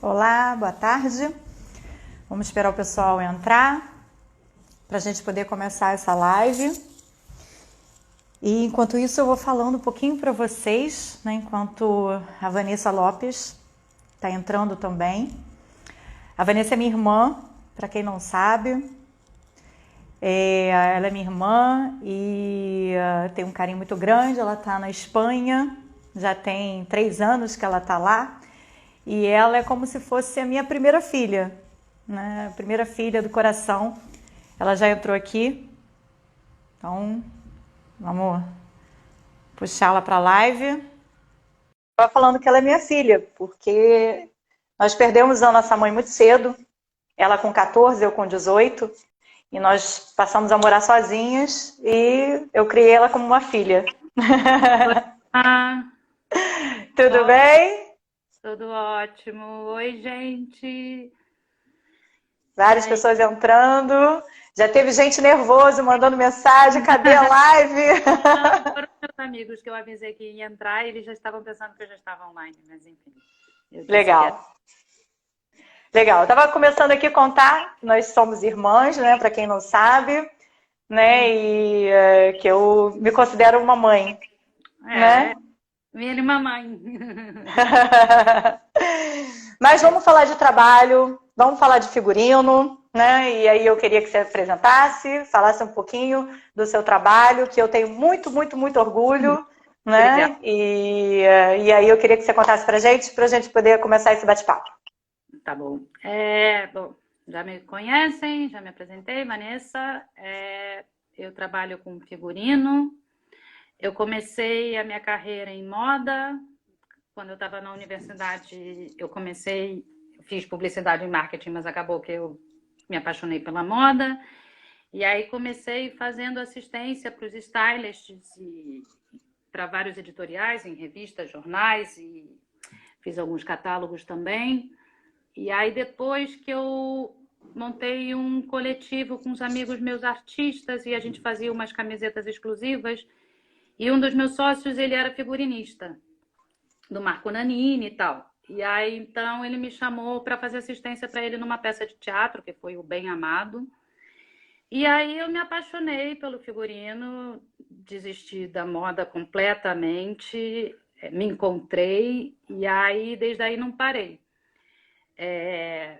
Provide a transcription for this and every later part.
Olá, boa tarde. Vamos esperar o pessoal entrar para a gente poder começar essa live. E enquanto isso eu vou falando um pouquinho para vocês, né, enquanto a Vanessa Lopes está entrando também. A Vanessa é minha irmã, para quem não sabe. Ela é minha irmã e tem um carinho muito grande. Ela está na Espanha, já tem 3 anos que ela está lá. E ela é como se fosse a minha primeira filha, né? A primeira filha do coração. Ela já entrou aqui. Então, vamos puxá-la para a live. Estava falando que ela é minha filha, porque nós perdemos a nossa mãe muito cedo. Ela com 14, eu com 18. E nós passamos a morar sozinhas e eu criei ela como uma filha. Ah, Tudo bem? tudo ótimo. Oi, gente. Várias pessoas entrando. Já teve gente nervosa mandando mensagem. Cadê a live? Foram meus amigos que eu avisei que ia entrar e eles já estavam pensando que eu já estava online, mas enfim. Legal. Legal. Eu estava começando aqui a contar que nós somos irmãs, né? Para quem não sabe, né? E que eu me considero uma mãe, né? Minha irmã mãe. Mas vamos falar de trabalho, vamos falar de figurino, né? E aí eu queria que você apresentasse, falasse um pouquinho do seu trabalho, que eu tenho muito, muito, muito orgulho, né? E aí eu queria que você contasse pra gente poder começar esse bate-papo. Tá bom. Bom, já me conhecem, já me apresentei, Vanessa. Eu trabalho com figurino. Eu comecei a minha carreira em moda. Quando eu estava na universidade, fiz publicidade e marketing, mas acabou que eu me apaixonei pela moda. E aí comecei fazendo assistência para os stylists e para vários editoriais, em revistas, jornais, e fiz alguns catálogos também. E aí depois que eu montei um coletivo com os amigos meus artistas e a gente fazia umas camisetas exclusivas, e um dos meus sócios, ele era figurinista do Marco Nanini e tal. E aí, então, ele me chamou para fazer assistência para ele numa peça de teatro, que foi o Bem Amado. E aí eu me apaixonei pelo figurino, desisti da moda completamente, me encontrei, e aí, desde aí, não parei.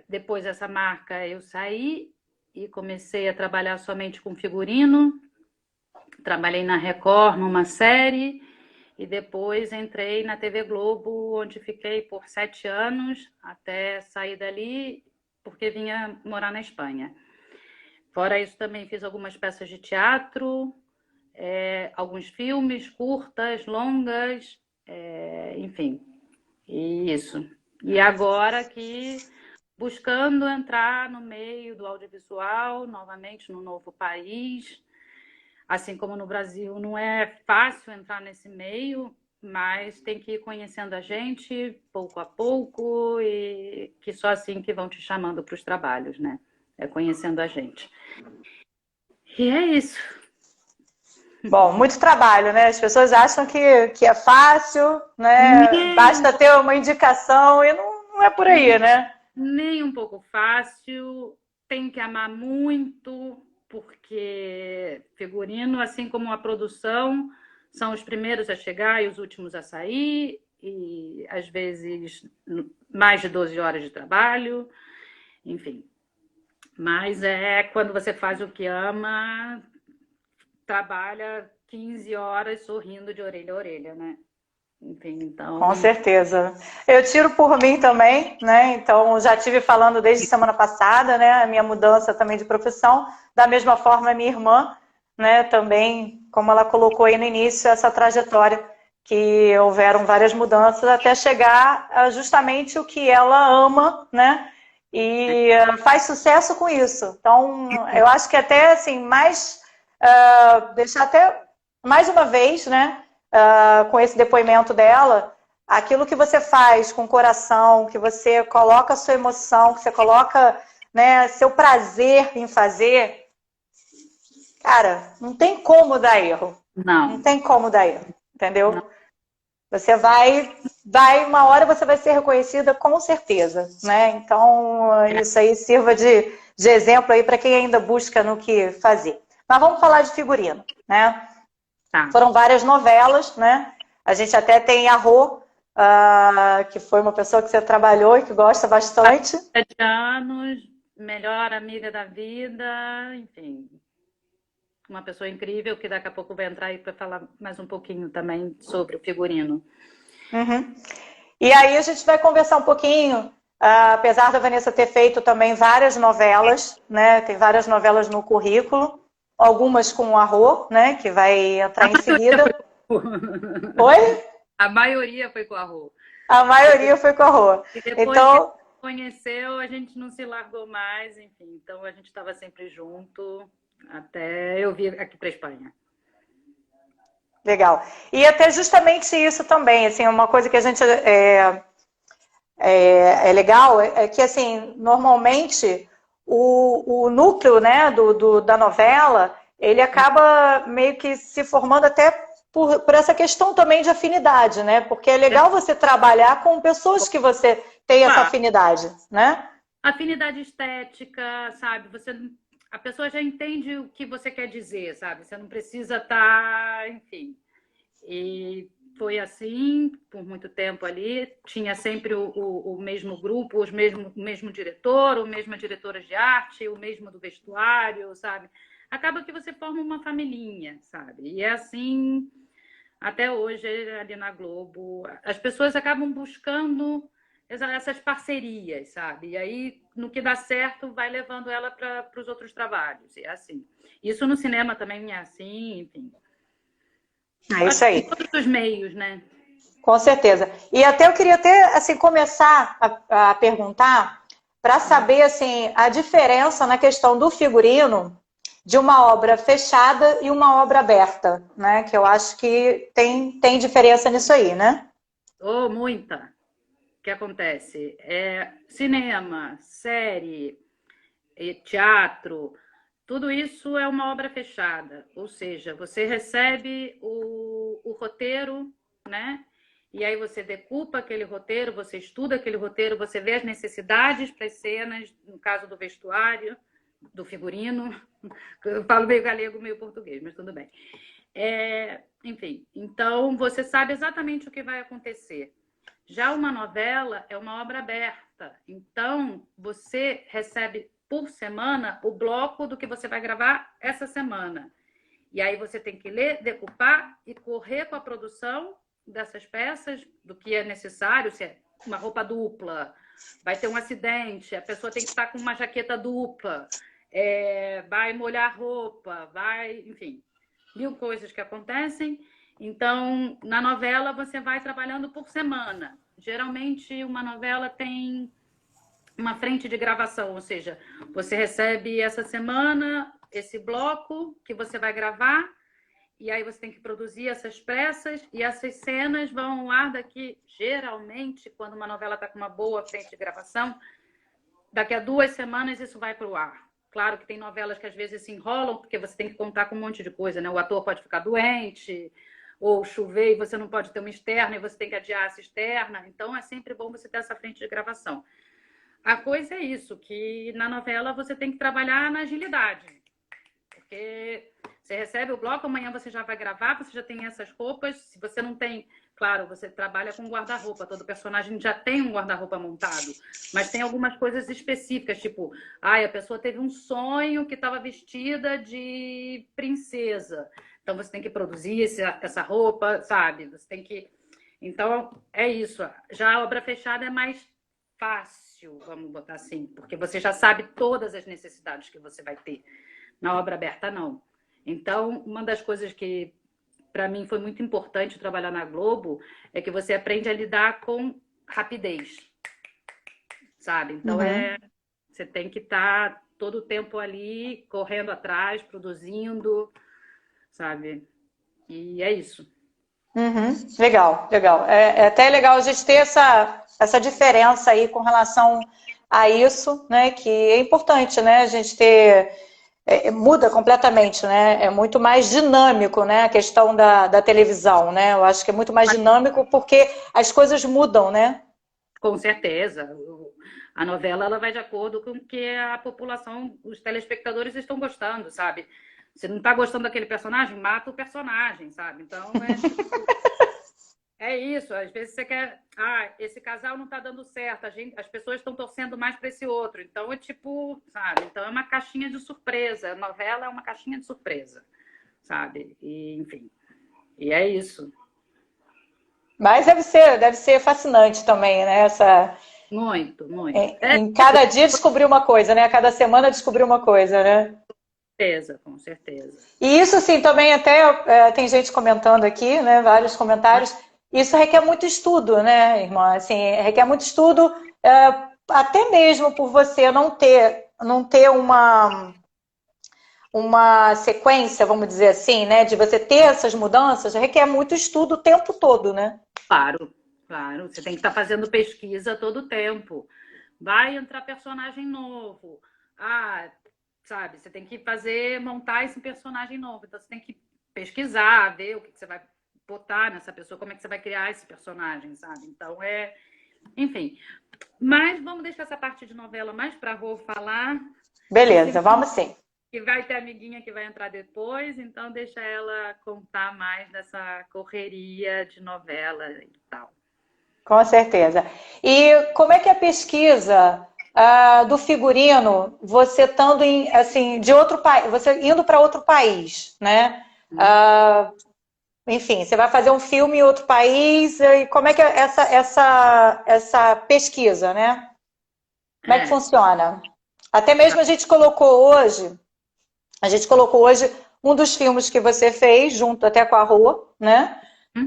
Depois dessa marca, eu saí e comecei a trabalhar somente com figurino. Trabalhei na Record, numa série, e depois entrei na TV Globo, onde fiquei por 7 anos, até sair dali, porque vinha morar na Espanha. Fora isso, também fiz algumas peças de teatro, alguns filmes, curtas, longas, enfim, e isso. E agora que buscando entrar no meio do audiovisual, novamente no novo país. Assim como no Brasil, não é fácil entrar nesse meio, mas tem que ir conhecendo a gente pouco a pouco e que só assim que vão te chamando para os trabalhos, né? É conhecendo a gente. E é isso. Bom, muito trabalho, né? As pessoas acham que é fácil, né? Basta ter uma indicação e não é por aí, né? Nem um pouco fácil, tem que amar muito, porque figurino, assim como a produção, são os primeiros a chegar e os últimos a sair, e às vezes mais de 12 horas de trabalho, enfim. Mas quando você faz o que ama, trabalha 15 horas sorrindo de orelha a orelha, né? Enfim, então... Com certeza. Eu tiro por mim também, né? Então, já tive falando desde semana passada, né? A minha mudança também de profissão. Da mesma forma, a minha irmã, né? Também, como ela colocou aí no início, essa trajetória que houveram várias mudanças até chegar a justamente o que ela ama, né? E faz sucesso com isso. Então, eu acho que até, assim, deixar até mais uma vez, né? Com esse depoimento dela, aquilo que você faz com o coração, que você coloca a sua emoção, que você coloca, né, seu prazer em fazer, cara, não tem como dar erro. Não. Não tem como dar erro, entendeu? Não. Você uma hora você vai ser reconhecida com certeza, né? Então, isso aí sirva de exemplo aí para quem ainda busca no que fazer. Mas vamos falar de figurino, né? Tá. Foram várias novelas, né? A gente até tem a Rô, que foi uma pessoa que você trabalhou e que gosta bastante. 7 anos, melhor amiga da vida, enfim. Uma pessoa incrível que daqui a pouco vai entrar aí para falar mais um pouquinho também sobre o figurino. Uhum. E aí a gente vai conversar um pouquinho, apesar da Vanessa ter feito também várias novelas, né? Tem várias novelas no currículo, algumas com a Rô, né? Que vai entrar em seguida. Oi? A maioria foi com a Rô. A maioria foi com a Rô. E depois então, que conheceu, a gente não se largou mais, enfim. Então a gente estava sempre junto até eu vir aqui para a Espanha. Legal. E até justamente isso também, assim, uma coisa que a gente é legal é que, assim, normalmente o núcleo, né, da novela, ele acaba meio que se formando até por essa questão também de afinidade, né? Porque é legal você trabalhar com pessoas que você tem essa afinidade, né? Afinidade estética, sabe? A pessoa já entende o que você quer dizer, sabe? Você não precisa estar, enfim. E foi assim por muito tempo ali. Tinha sempre o mesmo grupo, o mesmo diretor, a mesma diretora de arte, o mesmo do vestuário, sabe? Acaba que você forma uma familhinha, sabe? E é assim até hoje ali na Globo. As pessoas acabam buscando essas parcerias, sabe? E aí, no que dá certo, vai levando ela para os outros trabalhos. E é assim. Isso no cinema também é assim, enfim. É isso aí. Em todos os meios, né? Com certeza. E até eu queria assim, começar a perguntar para saber assim, a diferença na questão do figurino de uma obra fechada e uma obra aberta, né? Que eu acho que tem diferença nisso aí, né? Oh, muita. O que acontece? Cinema, série, teatro, tudo isso é uma obra fechada. Ou seja, você recebe o roteiro, né? E aí você decupa aquele roteiro, você estuda aquele roteiro, você vê as necessidades para as cenas, no caso do vestuário, do figurino. Eu falo meio galego, meio português, mas tudo bem. Enfim, então você sabe exatamente o que vai acontecer. Já uma novela é uma obra aberta, então você recebe por semana o bloco do que você vai gravar essa semana. E aí você tem que ler, decupar e correr com a produção dessas peças, do que é necessário, se é uma roupa dupla, vai ter um acidente, a pessoa tem que estar com uma jaqueta dupla, vai molhar a roupa, enfim, 1000 coisas que acontecem. Então, na novela, você vai trabalhando por semana. Geralmente, uma novela tem uma frente de gravação, ou seja, você recebe essa semana esse bloco que você vai gravar, e aí você tem que produzir essas peças, e essas cenas vão ao ar daqui, geralmente, quando uma novela está com uma boa frente de gravação, daqui a 2 semanas isso vai para o ar. Claro que tem novelas que às vezes se enrolam, porque você tem que contar com um monte de coisa, né? O ator pode ficar doente, ou chover e você não pode ter uma externa, e você tem que adiar essa externa. Então, é sempre bom você ter essa frente de gravação. A coisa é isso, que na novela você tem que trabalhar na agilidade. Porque você recebe o bloco, amanhã você já vai gravar, você já tem essas roupas. Se você não tem... Claro, você trabalha com guarda-roupa, todo personagem já tem um guarda-roupa montado, mas tem algumas coisas específicas, tipo, a pessoa teve um sonho que estava vestida de princesa, então você tem que produzir essa roupa, sabe? Você tem que... Então, é isso. Já a obra fechada é mais fácil, vamos botar assim, porque você já sabe todas as necessidades que você vai ter. Na obra aberta, não. Então, uma das coisas que para mim foi muito importante trabalhar na Globo é que você aprende a lidar com rapidez, sabe? Então, você tem que estar todo o tempo ali, correndo atrás, produzindo, sabe? E é isso. Legal, legal. É até legal a gente ter essa diferença aí com relação a isso, né? Que é importante, né? A gente ter muda completamente, né? É muito mais dinâmico, né? A questão da televisão, né? Eu acho que é muito mais dinâmico porque as coisas mudam, né? Com certeza. A novela ela vai de acordo com o que a população, os telespectadores estão gostando, sabe? Se não está gostando daquele personagem, mata o personagem, sabe? Então é tipo, é isso. Às vezes você quer, esse casal não está dando certo, as pessoas estão torcendo mais para esse outro. Então é tipo, sabe? Então é uma caixinha de surpresa. A novela é uma caixinha de surpresa, sabe? E, enfim. E é isso. Mas deve ser fascinante também, né? Muito, muito. Em cada dia descobrir uma coisa, né? A cada semana descobrir uma coisa, né? Certeza, com certeza. E isso, assim, também até tem gente comentando aqui, né? Vários comentários. Isso requer muito estudo, né, irmã? Assim, requer muito estudo, até mesmo por você não ter uma sequência, vamos dizer assim, né? De você ter essas mudanças, requer muito estudo o tempo todo, né? Claro, claro. Você tem que estar fazendo pesquisa todo o tempo. Vai entrar personagem novo. Sabe, você tem que montar esse personagem novo. Então você tem que pesquisar, ver o que você vai botar nessa pessoa, como é que você vai criar esse personagem, sabe? Então enfim. Mas vamos deixar essa parte de novela mais para a Rô falar. Beleza, vamos sim. Que vai ter amiguinha que vai entrar depois, então deixa ela contar mais dessa correria de novela e tal. Com certeza. E como é que é a pesquisa do figurino, você estando assim, de outro país, você indo para outro país, né? Enfim, você vai fazer um filme em outro país, e como é que é essa pesquisa, né? Como é que funciona? Até mesmo a gente colocou hoje um dos filmes que você fez, junto até com a Rô, né?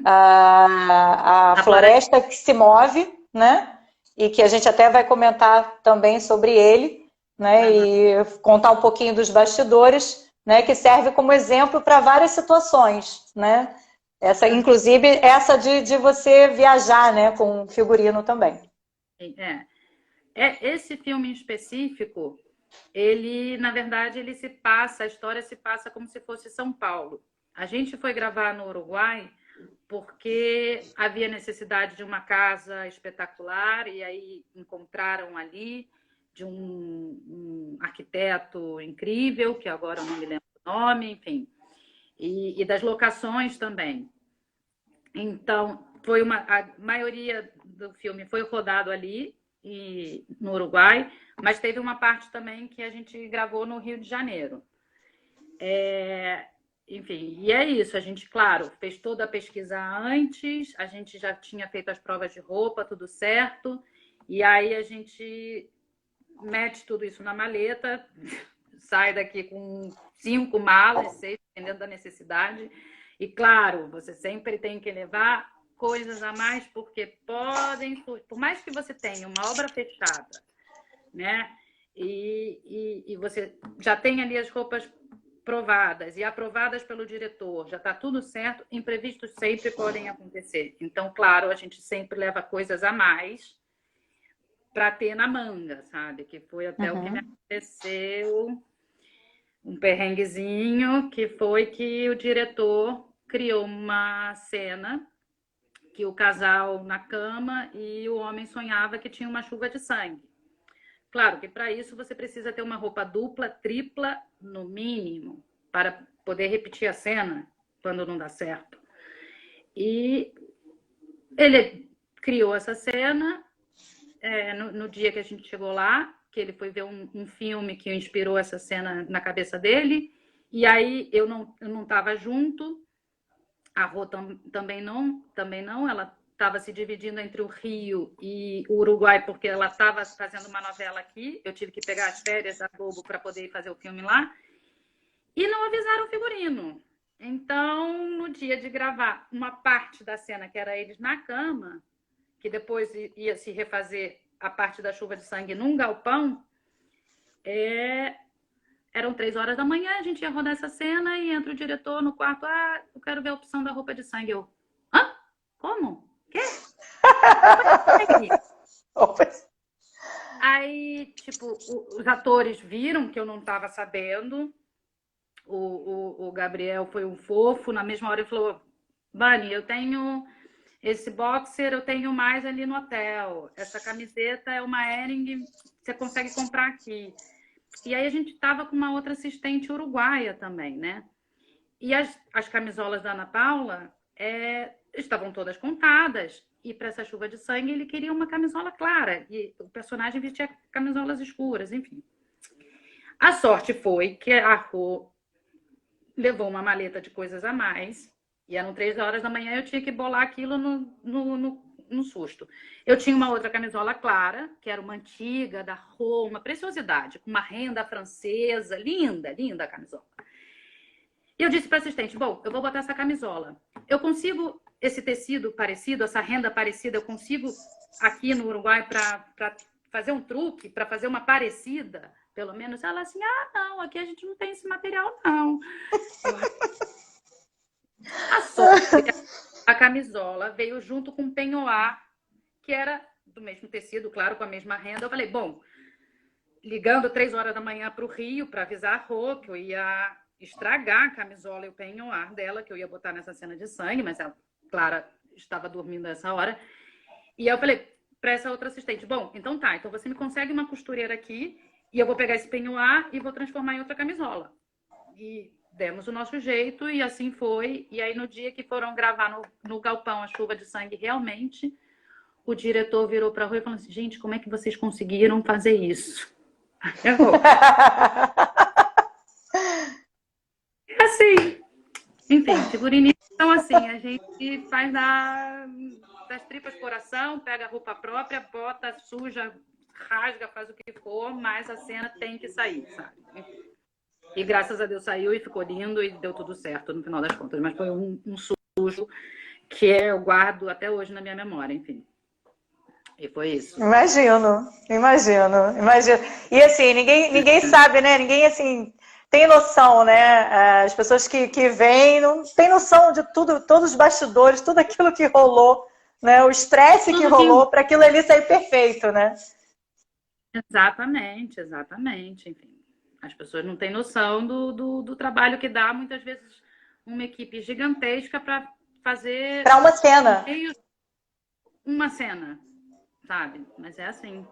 A Floresta que se Move, né? E que a gente até vai comentar também sobre ele, né? E contar um pouquinho dos bastidores, né? Que serve como exemplo para várias situações, né? Inclusive essa de você viajar, né? Com figurino também. Esse filme em específico, ele, na verdade, a história se passa como se fosse São Paulo. A gente foi gravar no Uruguai porque havia necessidade de uma casa espetacular e aí encontraram ali de um arquiteto incrível, que agora eu não me lembro o nome, enfim, e das locações também. Então, a maioria do filme foi rodado ali, no Uruguai, mas teve uma parte também que a gente gravou no Rio de Janeiro. Enfim, e é isso. A gente, claro, fez toda a pesquisa antes, a gente já tinha feito as provas de roupa, tudo certo, e aí a gente mete tudo isso na maleta, sai daqui com 5 malas, 6, dependendo da necessidade. E, claro, você sempre tem que levar coisas a mais, porque por mais que você tenha uma obra fechada, né? E você já tem ali as roupas provadas e aprovadas pelo diretor, já está tudo certo, imprevistos sempre podem acontecer. Então, claro, a gente sempre leva coisas a mais para ter na manga, sabe? Que foi até o que me aconteceu, um perrenguezinho, que foi que o diretor criou uma cena que o casal na cama e o homem sonhava que tinha uma chuva de sangue. Claro que para isso você precisa ter uma roupa dupla, tripla, no mínimo, para poder repetir a cena quando não dá certo. E ele criou essa cena no dia que a gente chegou lá, que ele foi ver um filme que inspirou essa cena na cabeça dele, e aí eu não estava junto, a Rô também não, ela estava se dividindo entre o Rio e o Uruguai, porque ela estava fazendo uma novela aqui, eu tive que pegar as férias da Globo para poder ir fazer o filme lá, e não avisaram o figurino. Então, no dia de gravar uma parte da cena, que era eles na cama, que depois ia se refazer a parte da chuva de sangue num galpão, eram 3 horas da manhã, a gente ia rodar essa cena e entra o diretor no quarto, eu quero ver a opção da roupa de sangue. Eu, como? Quê? Aí, tipo, os atores viram que eu não estava sabendo, O Gabriel foi um fofo. Na mesma hora ele falou, Bani, eu tenho esse boxer, eu tenho mais ali no hotel. Essa camiseta é uma Hering, você consegue comprar aqui. E aí a gente estava com uma outra assistente uruguaia também, né? E as camisolas da Ana Paula estavam todas contadas. E para essa chuva de sangue, ele queria uma camisola clara. E o personagem vestia camisolas escuras, enfim. A sorte foi que a Rô levou uma maleta de coisas a mais. E eram 3 horas da manhã, eu tinha que bolar aquilo no susto. Eu tinha uma outra camisola clara, que era uma antiga, da Rô, uma preciosidade, com uma renda francesa. Linda, linda a camisola. E eu disse para a assistente, bom, eu vou botar essa camisola. Eu consigo esse tecido parecido, essa renda parecida, eu consigo aqui no Uruguai para fazer um truque, para fazer uma parecida, pelo menos? Ela assim, não, aqui a gente não tem esse material, não. A sorte, a camisola veio junto com um penhoar, que era do mesmo tecido, claro, com a mesma renda. Eu falei, bom, ligando 3 horas da manhã para o Rio, para avisar a Rô que eu ia estragar a camisola e o penhoar dela, que eu ia botar nessa cena de sangue, mas a Clara estava dormindo nessa hora. E aí eu falei para essa outra assistente, bom, então tá, então você me consegue uma costureira aqui e eu vou pegar esse penhoar e vou transformar em outra camisola. E demos o nosso jeito e assim foi. E aí no dia que foram gravar no galpão a chuva de sangue, realmente, o diretor virou para a Rua e falou assim, gente, como é que vocês conseguiram fazer isso? Assim, enfim, figurinistas são assim, a gente faz das tripas coração, pega a roupa própria, bota, suja, rasga, faz o que for, mas a cena tem que sair, sabe? E graças a Deus saiu e ficou lindo e deu tudo certo no final das contas, mas foi um sujo que eu guardo até hoje na minha memória, enfim. E foi isso. Imagino. E assim, ninguém sabe, né? Ninguém, assim, tem noção, né? As pessoas que vêm não tem noção de tudo, todos os bastidores, tudo aquilo que rolou, né? O estresse que rolou para aquilo ali sair perfeito, né? Exatamente. Enfim, as pessoas não têm noção do trabalho que dá, muitas vezes, uma equipe gigantesca para fazer... Para uma cena. Uma cena, sabe? Mas é assim.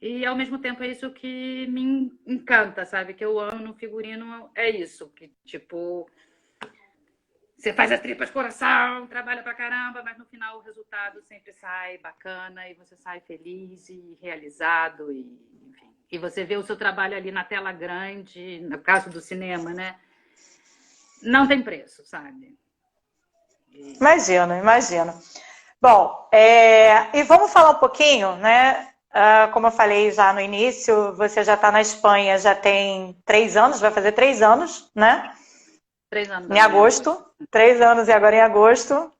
E ao mesmo tempo é isso que me encanta, sabe? Que eu amo no figurino, é isso. Que tipo, você faz as tripas coração, trabalha pra caramba, mas no final o resultado sempre sai bacana e você sai feliz e realizado, e enfim. E você vê o seu trabalho ali na tela grande, no caso do cinema, né? Não tem preço, sabe? Imagino. Bom, e vamos falar um pouquinho, né? Como eu falei já no início, você já está na Espanha, já tem 3 anos, vai fazer 3 anos, né? 3 anos. Em agosto. 3 anos e agora em agosto.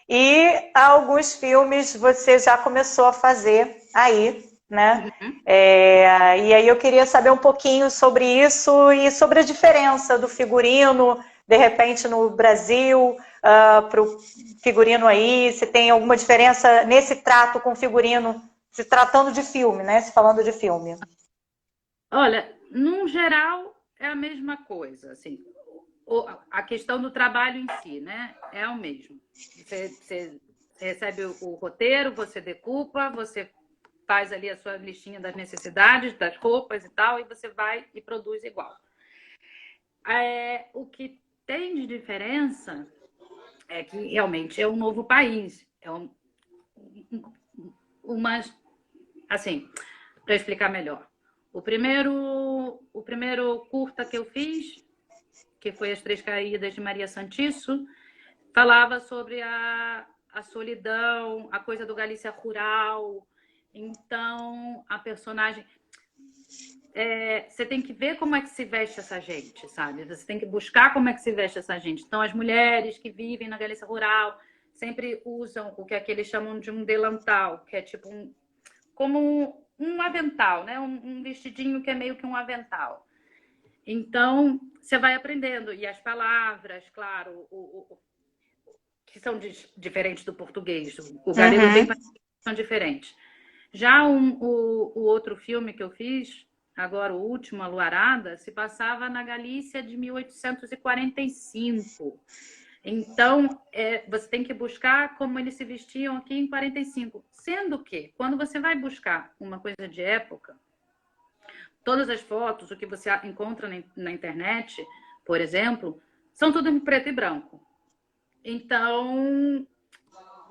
E alguns filmes você já começou a fazer aí, né? Uhum. E aí eu queria saber um pouquinho sobre isso e sobre a diferença do figurino, de repente, no Brasil, para o figurino aí, se tem alguma diferença nesse trato com o figurino, se tratando de filme, né? Se falando de filme. Olha, no geral é a mesma coisa, assim, a questão do trabalho em si, né? É o mesmo. Você recebe o roteiro, você decupa, você faz ali a sua listinha das necessidades, das roupas e tal, e você vai e produz igual. O que tem de diferença é que realmente é um novo país. Assim, para explicar melhor. O primeiro curta que eu fiz, que foi As Três Caídas de Maria Santisso, falava sobre a solidão, a coisa do Galícia rural. Então, a personagem... você tem que ver como é que se veste essa gente, sabe? Você tem que buscar como é que se veste essa gente. Então, as mulheres que vivem na Galícia rural sempre usam o que aqui eles chamam de um delantal, que é tipo como um avental, né? Um vestidinho que é meio que um avental. Então, você vai aprendendo. E as palavras, claro, que são diferentes do português. O galego bem são diferentes. Já o outro filme que eu fiz, agora o último, A Luarada, se passava na Galícia de 1845. Então, você tem que buscar como eles se vestiam aqui em 45. Sendo que, quando você vai buscar uma coisa de época, todas as fotos, o que você encontra na internet, por exemplo, são tudo em preto e branco. Então,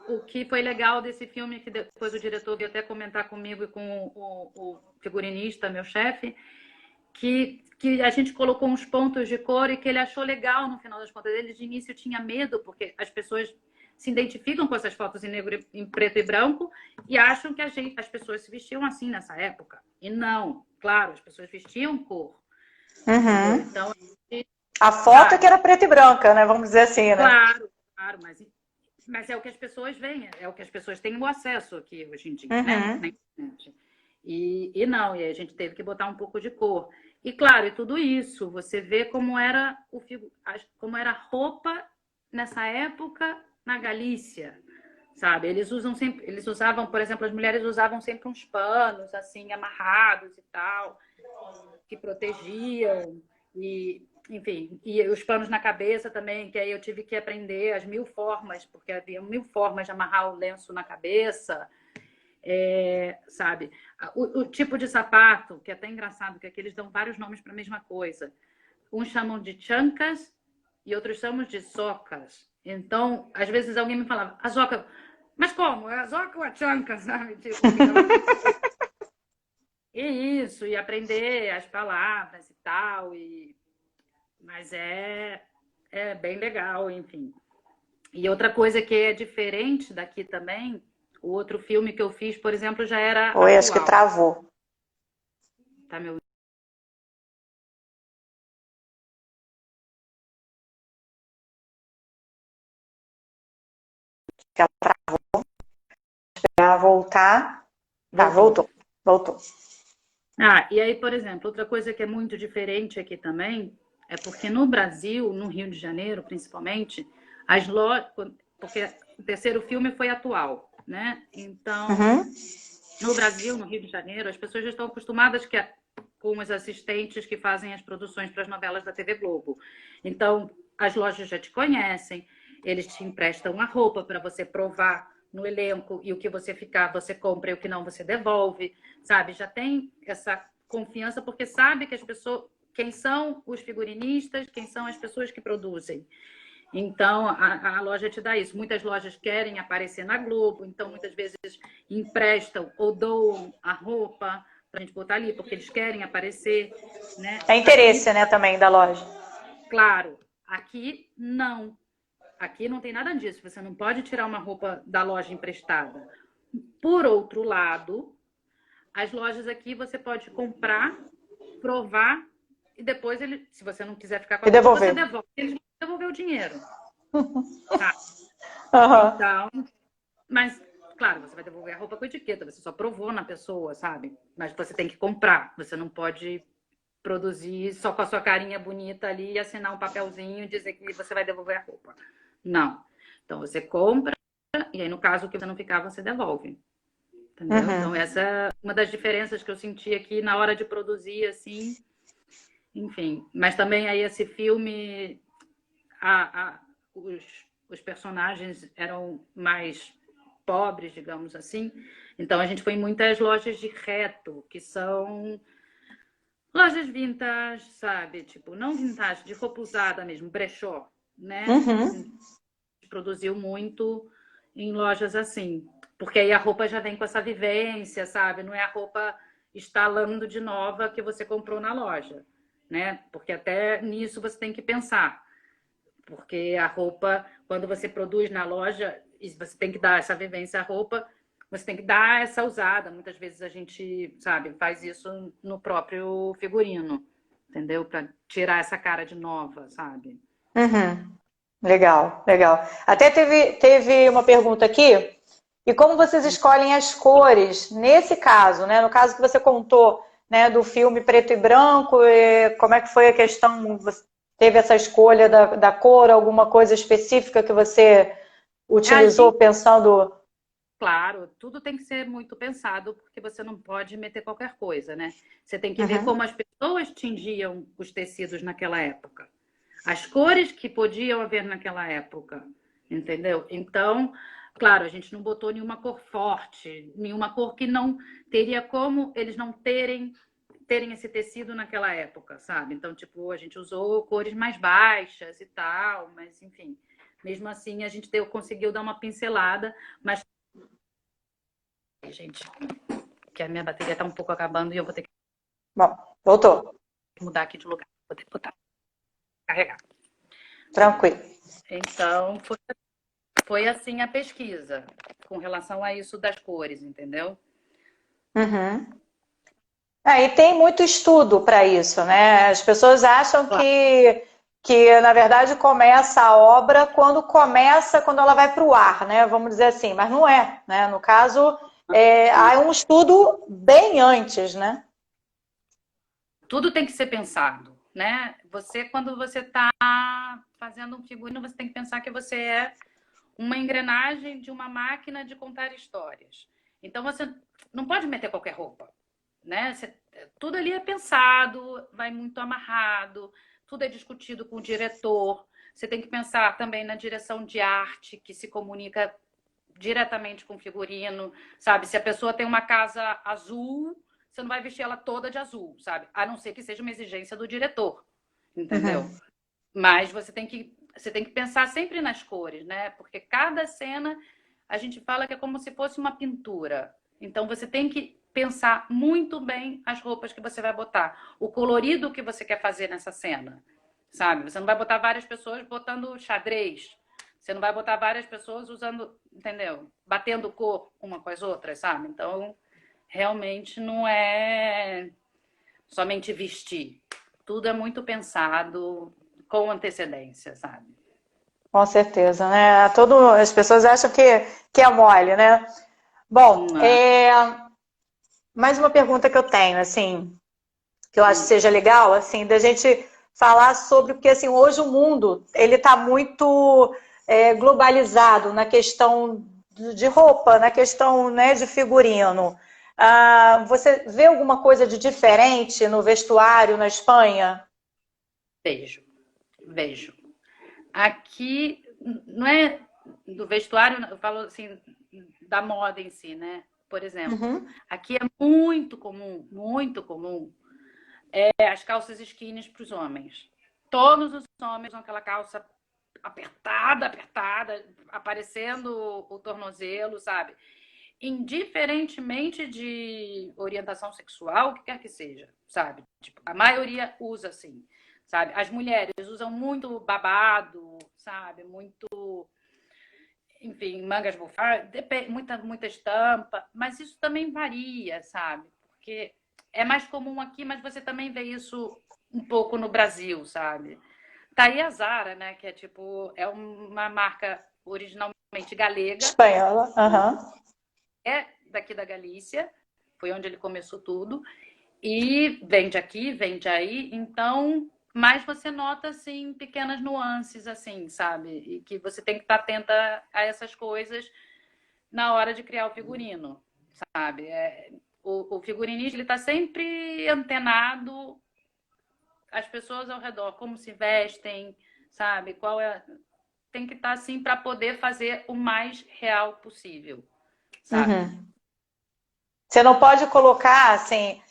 o que foi legal desse filme, que depois o diretor veio até comentar comigo e com o figurinista, meu chefe, que a gente colocou uns pontos de cor e que ele achou legal no final das contas. Ele de início tinha medo, porque as pessoas se identificam com essas fotos em preto e branco e acham que as pessoas se vestiam assim nessa época. E não, claro, as pessoas vestiam cor. Uhum. Então, a foto é que era preta e branca, né? Vamos dizer assim, né? Claro, mas é o que as pessoas veem, é o que as pessoas têm o acesso aqui hoje em dia, né? Na internet. E não, e a gente teve que botar um pouco de cor. E claro, e tudo isso, você vê como era a roupa nessa época na Galícia, sabe? Eles usavam, por exemplo, as mulheres usavam sempre uns panos assim amarrados e tal, que protegiam, e enfim, e os panos na cabeça também, que aí eu tive que aprender as 1000 formas, porque havia 1000 formas de amarrar o lenço na cabeça, sabe? O tipo de sapato, que é até engraçado, que aqui eles dão vários nomes para a mesma coisa. Uns chamam de chancas e outros chamam de socas. Então, às vezes alguém me falava, a soca, mas como? É a soca ou a chanca, sabe? Tipo, e isso, e aprender as palavras e tal, mas é bem legal, enfim. E outra coisa que é diferente daqui também, o outro filme que eu fiz, por exemplo, já era Oi, atual. acho que travou. Tá me ouvindo? Ela travou. Esperar voltar. Tá, voltou. E aí, por exemplo, outra coisa que é muito diferente aqui também é porque no Brasil, no Rio de Janeiro, principalmente, as lojas... Porque o terceiro filme foi atual, né? Então, no Brasil, no Rio de Janeiro, as pessoas já estão acostumadas com os assistentes que fazem as produções para as novelas da TV Globo. Então, as lojas já te conhecem, eles te emprestam a roupa para você provar no elenco, e o que você ficar, você compra, e o que não, você devolve, sabe? Já tem essa confiança, porque sabe que as pessoas, quem são os figurinistas, quem são as pessoas que produzem. Então, a loja te dá isso. Muitas lojas querem aparecer na Globo, então muitas vezes emprestam ou doam a roupa para a gente botar ali, porque eles querem aparecer, né? É interesse, né, também da loja. Claro, aqui não. Aqui não tem nada disso. Você não pode tirar uma roupa da loja emprestada. Por outro lado, as lojas aqui você pode comprar, provar e depois, se você não quiser ficar com a roupa, você devolve. Eles vão devolver o dinheiro. Tá? Então, mas, claro, você vai devolver a roupa com etiqueta. Você só provou na pessoa, sabe? Mas você tem que comprar. Você não pode produzir só com a sua carinha bonita ali e assinar um papelzinho e dizer que você vai devolver a roupa. Não. Então, você compra e aí, no caso, que você não ficar, você devolve. Entendeu? Então, essa é uma das diferenças que eu senti aqui na hora de produzir, assim. Enfim. Mas também aí esse filme, os personagens eram mais pobres, digamos assim. Então, a gente foi em muitas lojas de reto, que são lojas vintage, sabe? Tipo, não vintage, de roupa usada mesmo, brechó, né? Produziu muito em lojas assim, porque aí a roupa já vem com essa vivência, sabe? Não é a roupa estalando de nova que você comprou na loja, né? Porque até nisso você tem que pensar, porque a roupa, quando você produz na loja, você tem que dar essa vivência à roupa, você tem que dar essa usada. Muitas vezes a gente, sabe, faz isso no próprio figurino, entendeu? Para tirar essa cara de nova, sabe? Legal. Até teve uma pergunta aqui. E como vocês escolhem as cores nesse caso, né? No caso que você contou, né, do filme preto e branco, como é que foi a questão? Você teve essa escolha da cor, alguma coisa específica que você utilizou pensando? claro, tudo tem que ser muito pensado, porque você não pode meter qualquer coisa, né? Você tem que ver como as pessoas tingiam os tecidos naquela época. As cores que podiam haver naquela época, entendeu? Então, claro, a gente não botou nenhuma cor forte, nenhuma cor que não teria como eles não terem esse tecido naquela época, sabe? Então, tipo, a gente usou cores mais baixas e tal, mas enfim, mesmo assim a gente conseguiu dar uma pincelada, mas gente, que a minha bateria tá um pouco acabando e eu vou ter que Bom, voltou. mudar aqui de lugar, vou ter que botar carregar. Tranquilo. Então, foi assim a pesquisa com relação a isso das cores, entendeu? E tem muito estudo para isso, né? As pessoas acham que, na verdade, começa a obra quando ela vai para o ar, né? Vamos dizer assim, mas não é, né? No caso, há um estudo bem antes, né? Tudo tem que ser pensado, né? Quando você está fazendo um figurino, você tem que pensar que você é uma engrenagem de uma máquina de contar histórias. Então, você não pode meter qualquer roupa, né? Tudo ali é pensado, vai muito amarrado, tudo é discutido com o diretor. Você tem que pensar também na direção de arte, que se comunica diretamente com o figurino, sabe? Se a pessoa tem uma casa azul, você não vai vestir ela toda de azul, sabe? A não ser que seja uma exigência do diretor, entendeu? Mas você tem que pensar sempre nas cores, né? Porque cada cena a gente fala que é como se fosse uma pintura. Então você tem que pensar muito bem as roupas que você vai botar, o colorido que você quer fazer nessa cena, sabe? Você não vai botar várias pessoas botando xadrez, você não vai botar várias pessoas usando, entendeu? Batendo cor uma com as outras, sabe? Então, realmente não é somente vestir. Tudo é muito pensado com antecedência, sabe? Com certeza, né? As pessoas acham que é mole, né? Bom, mais uma pergunta que eu tenho, assim, que eu acho que seja legal, assim, da gente falar sobre, porque assim, hoje o mundo ele está muito globalizado na questão de roupa, na questão, né, de figurino. Você vê alguma coisa de diferente no vestuário na Espanha? Vejo. Aqui, não é do vestuário, eu falo assim, da moda em si, né? Por exemplo, aqui é muito comum as calças skinny para os homens. Todos os homens usam aquela calça apertada, aparecendo o tornozelo, sabe? Indiferentemente de orientação sexual, o que quer que seja, sabe? Tipo, a maioria usa assim, sabe? As mulheres usam muito babado, sabe? Muito, enfim, mangas bufadas, muita estampa, mas isso também varia, sabe? Porque é mais comum aqui, mas você também vê isso um pouco no Brasil, sabe? Tá aí a Zara, né? Que é tipo, é uma marca originalmente galega. Espanhola, É daqui da Galícia, foi onde ele começou tudo. E vende aqui, vende aí. Então, mas você nota, assim, pequenas nuances, assim, sabe? E que você tem que estar atenta a essas coisas na hora de criar o figurino, sabe? O figurinista, ele está sempre antenado às pessoas ao redor, como se vestem, sabe? Tem que estar assim para poder fazer o mais real possível, sabe? Você não pode colocar assim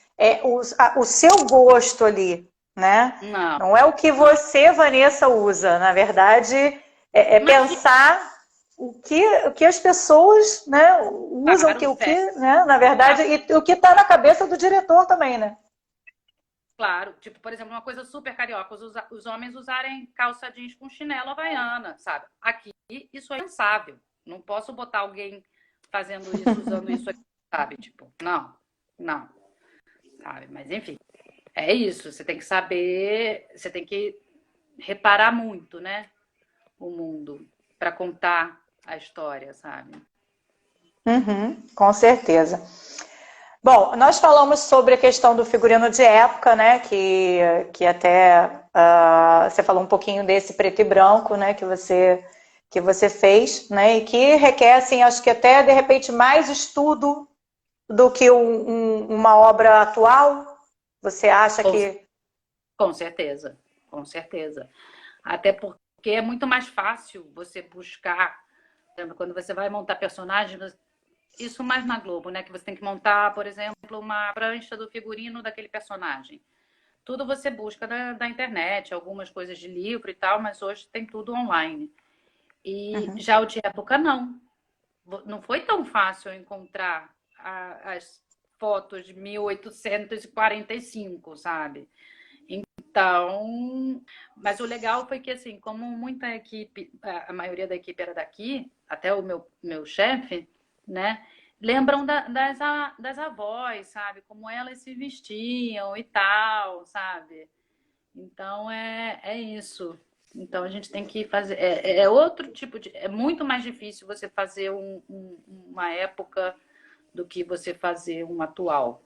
o seu gosto ali, né? Não é o que você, Vanessa, usa. Na verdade, pensar o que as pessoas, né, usam, né, na verdade, e o que está na cabeça do diretor também, né? Claro, tipo, por exemplo, uma coisa super carioca, os homens usarem calça jeans com chinelo havaiana, sabe? Aqui, isso é impensável. Não posso botar alguém fazendo isso, usando isso aqui, sabe? Tipo, não. Sabe? Mas, enfim, é isso. Você tem que saber, você tem que reparar muito, né? O mundo, para contar a história, sabe? Com certeza. Bom, nós falamos sobre a questão do figurino de época, né? Que até você falou um pouquinho desse preto e branco, né? Que você que você fez, né? E que requer, assim, acho que até, de repente, mais estudo do que uma obra atual? Você acha que... Com certeza, com certeza. Até porque é muito mais fácil você buscar, quando você vai montar personagens, isso mais na Globo, né? Que você tem que montar, por exemplo, uma prancha do figurino daquele personagem. Tudo você busca da internet, algumas coisas de livro e tal, mas hoje tem tudo online. E já o de época, não. Não foi tão fácil encontrar as fotos de 1845, sabe? Então, mas o legal foi que, assim, como muita equipe, a maioria da equipe era daqui, até o meu chefe, né? Lembram das avós, sabe? Como elas se vestiam e tal, sabe? Então, é isso. Então, a gente tem que fazer... É outro tipo de... É muito mais difícil você fazer uma época do que você fazer um atual,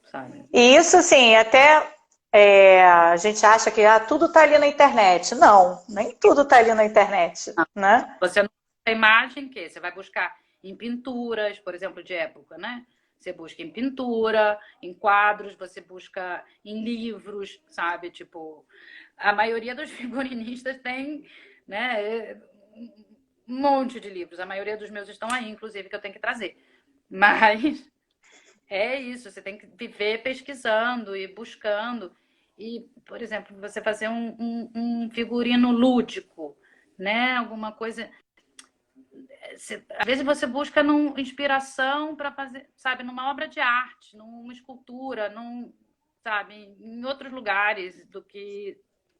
sabe? E isso, assim, até a gente acha que tudo está ali na internet. Não, nem tudo está ali na internet, né? Você não tem imagem que você vai buscar em pinturas, por exemplo, de época, né? Você busca em pintura, em quadros, você busca em livros, sabe? Tipo, a maioria dos figurinistas tem, né, um monte de livros. A maioria dos meus estão aí, inclusive, que eu tenho que trazer. Mas é isso, você tem que viver pesquisando e buscando. E, por exemplo, você fazer um figurino lúdico, né? Alguma coisa. Às vezes você busca inspiração para fazer, sabe, numa obra de arte, numa escultura, sabe, em outros lugares do que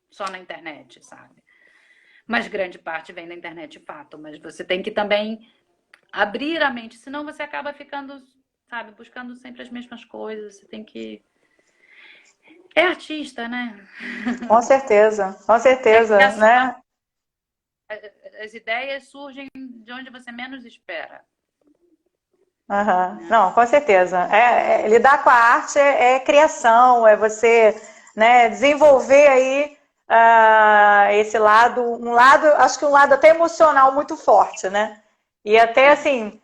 só na internet, sabe? Mas grande parte vem da internet, fato. Mas você tem que também abrir a mente, senão você acaba ficando, sabe, buscando sempre as mesmas coisas. Você tem que... É artista, né? Com certeza, né? As ideias surgem de onde você menos espera. Uhum. Não, com certeza. Lidar com a arte é criação, é você, né, desenvolver aí esse lado, acho que um lado até emocional muito forte, né? E até assim,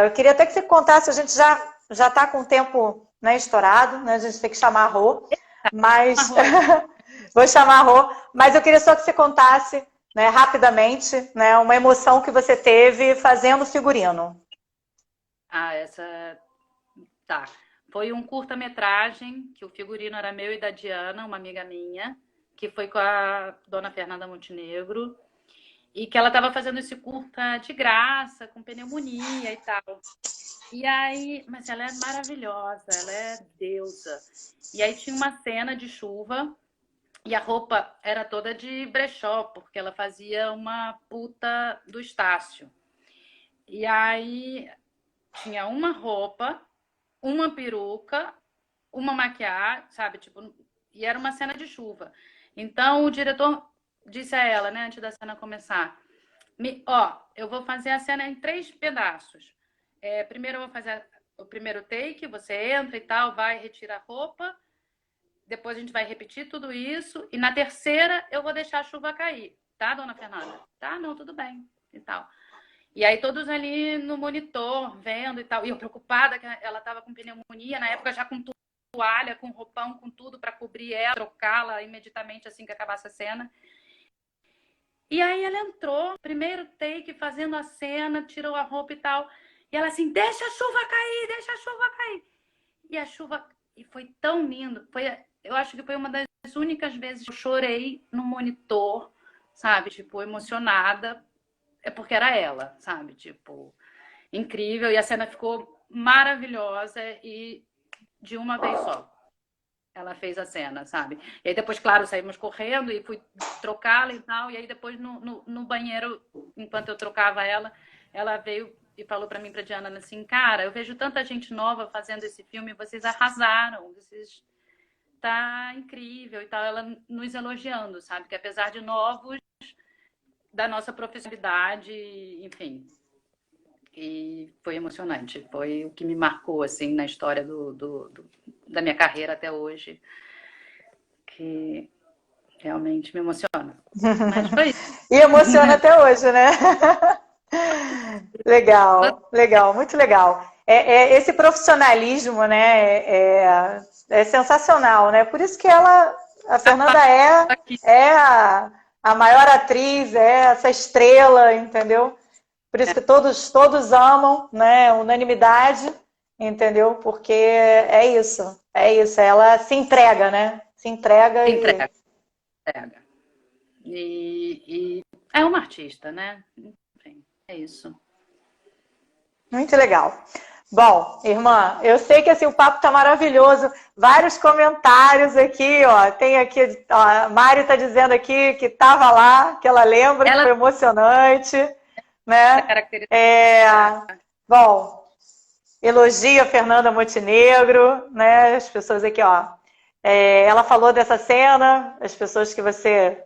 eu queria até que você contasse, a gente já está com o tempo, né, estourado, né? A gente tem que chamar a Rô, mas vou chamar a Rô, mas eu queria só que você contasse, né, rapidamente, né, uma emoção que você teve fazendo figurino. Essa... Tá. Foi um curta-metragem, que o figurino era meu e da Diana, uma amiga minha, que foi com a dona Fernanda Montenegro, e que ela estava fazendo esse curta de graça, com pneumonia e tal. E aí, mas ela é maravilhosa, ela é deusa. E aí tinha uma cena de chuva, e a roupa era toda de brechó, porque ela fazia uma puta do Estácio. E aí tinha uma roupa, uma peruca, uma maquiagem, sabe? Tipo, e era uma cena de chuva. Então o diretor disse a ela, né, antes da cena começar: eu vou fazer a cena em 3 pedaços. Primeiro eu vou fazer o primeiro take, você entra e tal, vai, retira a roupa. Depois a gente vai repetir tudo isso. E na terceira eu vou deixar a chuva cair. Tá, dona Fernanda? Tá, não, tudo bem. E tal. E aí todos ali no monitor, vendo e tal. E eu preocupada que ela estava com pneumonia, na época já com toalha, com roupão, com tudo para cobrir ela, trocá-la imediatamente assim que acabasse a cena. E aí ela entrou, primeiro take, fazendo a cena, tirou a roupa e tal. E ela assim, deixa a chuva cair, deixa a chuva cair. E a chuva... E foi tão lindo. Eu acho que foi uma das únicas vezes que eu chorei no monitor, sabe? Tipo, emocionada. É porque era ela, sabe? Tipo, incrível. E a cena ficou maravilhosa e de uma vez só. Ela fez a cena, sabe? E aí depois, claro, saímos correndo e fui trocá-la e tal. E aí depois no banheiro, enquanto eu trocava ela veio e falou para mim, para Diana, assim, cara, eu vejo tanta gente nova fazendo esse filme, vocês arrasaram, vocês... Tá incrível e tal. Ela nos elogiando, sabe? Que apesar de novos, da nossa profissionalidade, enfim. E foi emocionante. Foi o que me marcou, assim, na história da minha carreira até hoje. Que realmente me emociona. Mas foi isso. E emociona até hoje, né? Legal, legal, muito legal. Esse profissionalismo, né, é sensacional, né? Por isso que a Fernanda é a maior atriz, é essa estrela, entendeu? Por isso que todos amam, né? Unanimidade, entendeu? Porque é isso. Ela se entrega, né? Se entrega Entrega, entrega. E é uma artista, né? Enfim, é isso. Muito legal. Bom, irmã, eu sei que assim, o papo tá maravilhoso. Vários comentários aqui, ó. Tem aqui, ó, a Mari está dizendo aqui que estava lá, que ela lembra, que foi emocionante, né? Bom, elogia a Fernanda Montenegro, né? As pessoas aqui, ó. Ela falou dessa cena, as pessoas que você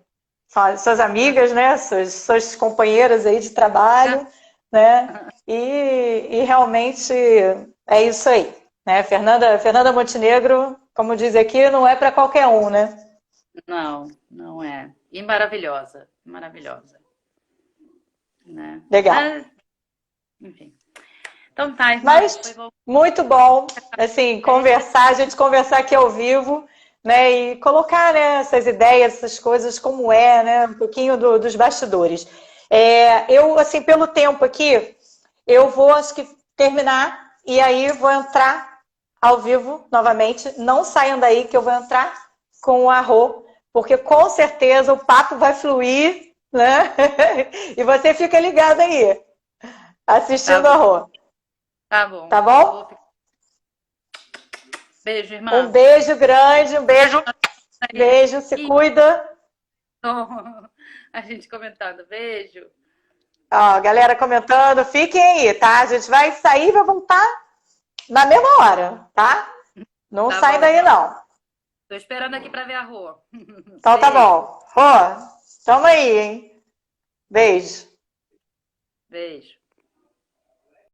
são suas amigas, né? Suas companheiras aí de trabalho, né? E realmente é isso aí, né? Fernanda Montenegro, como diz aqui, não é para qualquer um, né? Não, não é. E maravilhosa, maravilhosa. Né? Legal. Enfim. Então tá, irmã, mas muito bom, assim, a gente conversar aqui ao vivo, né, e colocar, né, essas ideias, essas coisas como né, um pouquinho dos bastidores. Eu, assim, pelo tempo aqui, eu vou, acho que, terminar e aí vou entrar ao vivo novamente. Não saiam daí que eu vou entrar com o Arro, porque com certeza o papo vai fluir, né? E você fica ligado aí, assistindo o Arro. Tá bom. Tá bom? Beijo, irmã. Um beijo grande, um beijo. Beijo, se cuida. A gente comentando. Beijo. Ó, galera comentando, fiquem aí, tá? A gente vai sair e vai voltar na mesma hora, tá? Não tá sai bom, daí, não. Tô esperando aqui pra ver a Rô. Então tá bom. Rô, tamo aí, hein? Beijo. Beijo.